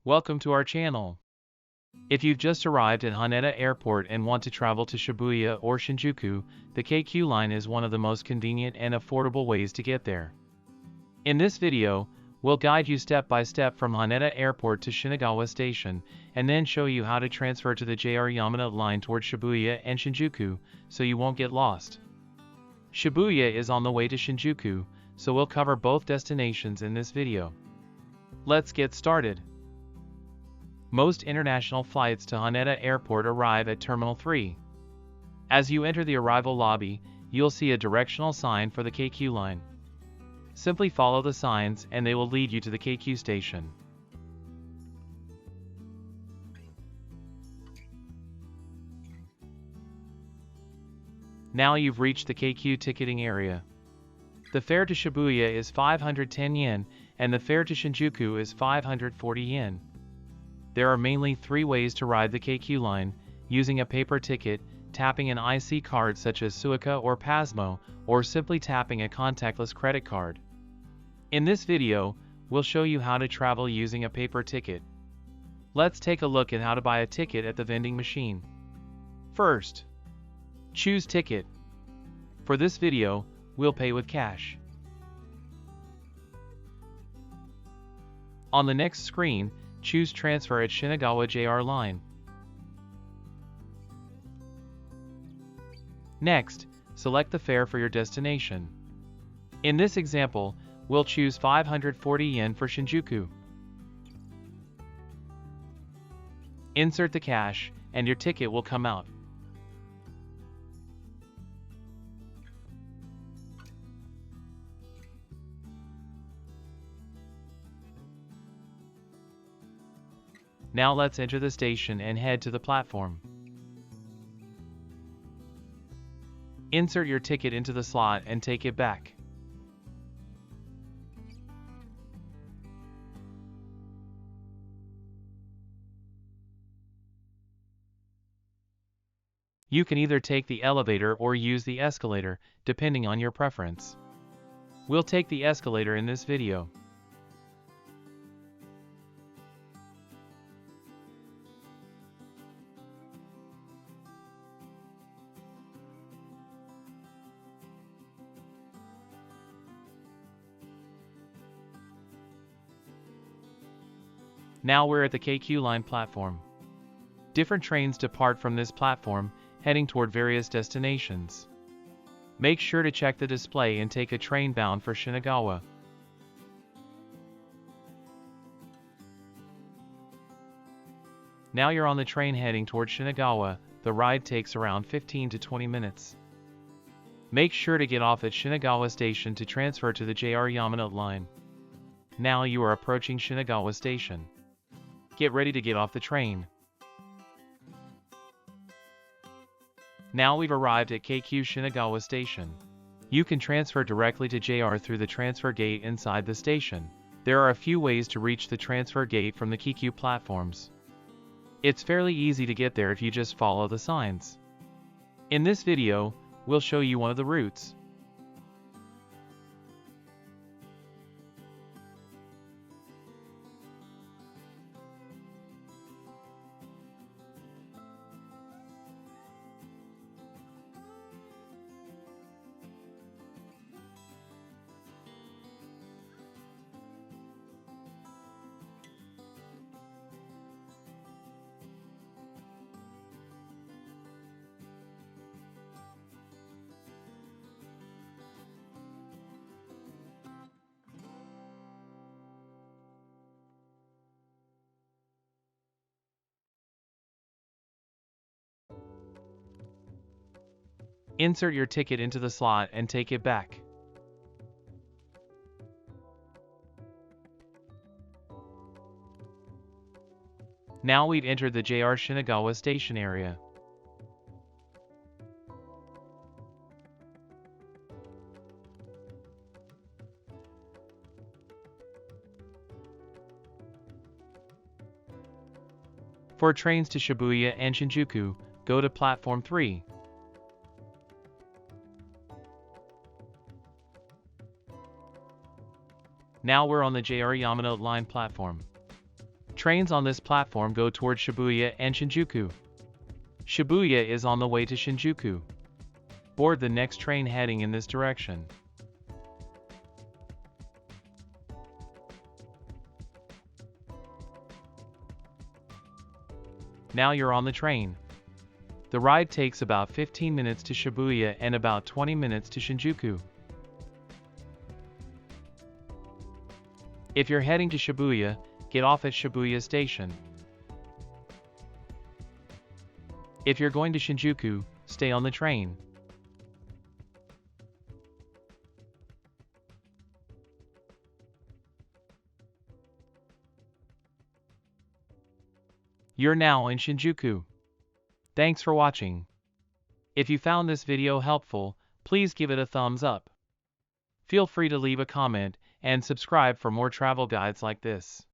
Welcome to our channel. If you've just arrived at Haneda Airport and want to travel to Shibuya or Shinjuku, the Keikyu Line is one of the most convenient and affordable ways to get there. In this video, we'll guide you step by step from Haneda Airport to Shinagawa Station, and then show you how to transfer to the JR Yamanote Line towards Shibuya and Shinjuku, so you won't get lost. Shibuya is on the way to Shinjuku, so we'll cover both destinations in this video. Let's get started. Most international flights to Haneda Airport arrive at Terminal 3. As you enter the arrival lobby, you'll see a directional sign for the Keikyu Line. Simply follow the signs and they will lead you to the Keikyu station. Now you've reached the Keikyu ticketing area. The fare to Shibuya is 510 yen, and the fare to Shinjuku is 540 yen. There are mainly three ways to ride the Keikyu Line: using a paper ticket, tapping an IC card such as Suica or Pasmo, or simply tapping a contactless credit card. In this video, we'll show you how to travel using a paper ticket. Let's take a look at how to buy a ticket at the vending machine. First, choose Ticket. For this video, we'll pay with cash. On the next screen, choose Transfer at Shinagawa JR Line. Next, select the fare for your destination. In this example, we'll choose 540 yen for Shinjuku. Insert the cash, and your ticket will come out. Now let's enter the station and head to the platform. Insert your ticket into the slot and take it back. You can either take the elevator or use the escalator, depending on your preference. We'll take the escalator in this video. Now we're at the Keikyu Line platform. Different trains depart from this platform, heading toward various destinations. Make sure to check the display and take a train bound for Shinagawa. Now you're on the train heading toward Shinagawa. The ride takes around 15 to 20 minutes. Make sure to get off at Shinagawa Station to transfer to the JR Yamanote Line. Now you are approaching Shinagawa Station. Get ready to get off the train. Now we've arrived at Keikyu Shinagawa Station. You can transfer directly to JR through the transfer gate inside the station. There are a few ways to reach the transfer gate from the Keikyu platforms. It's fairly easy to get there if you just follow the signs. In this video, we'll show you one of the routes. Insert your ticket into the slot and take it back. Now we've entered the JR Shinagawa Station area. For trains to Shibuya and Shinjuku, go to Platform 3. Now we're on the JR Yamanote Line platform. Trains on this platform go towards Shibuya and Shinjuku. Shibuya is on the way to Shinjuku. Board the next train heading in this direction. Now you're on the train. The ride takes about 15 minutes to Shibuya and about 20 minutes to Shinjuku. If you're heading to Shibuya, get off at Shibuya Station. If you're going to Shinjuku, stay on the train. You're now in Shinjuku. Thanks for watching. If you found this video helpful, please give it a thumbs up. Feel free to leave a comment and subscribe for more travel guides like this.